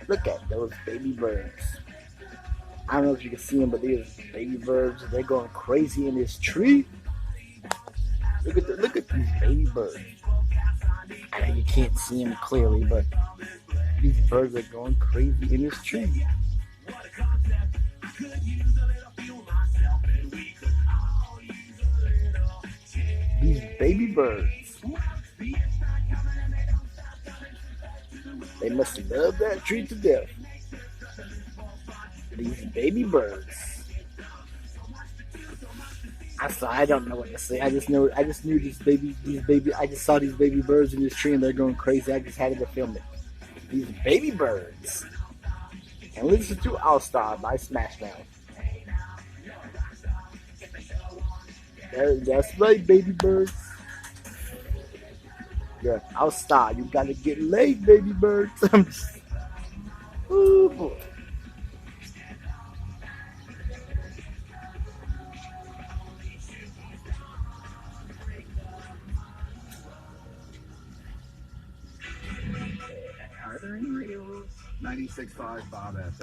Look at those baby birds. I don't know if you can see them, but these baby birds, they're going crazy in this tree. Look at these baby birds. I know you can't see them clearly, but these birds are going crazy in this tree. These baby birds. They must love that tree to death. These baby birds. I don't know what to say. I just knew I just saw these baby birds in this tree and they're going crazy. I just had to film it. These baby birds. And listen to All Star by Smash Mouth. That's right, baby birds. Yeah, All Star. You gotta get laid, baby birds. Ooh, boy. Are there any radios? 96.5 Bob FM.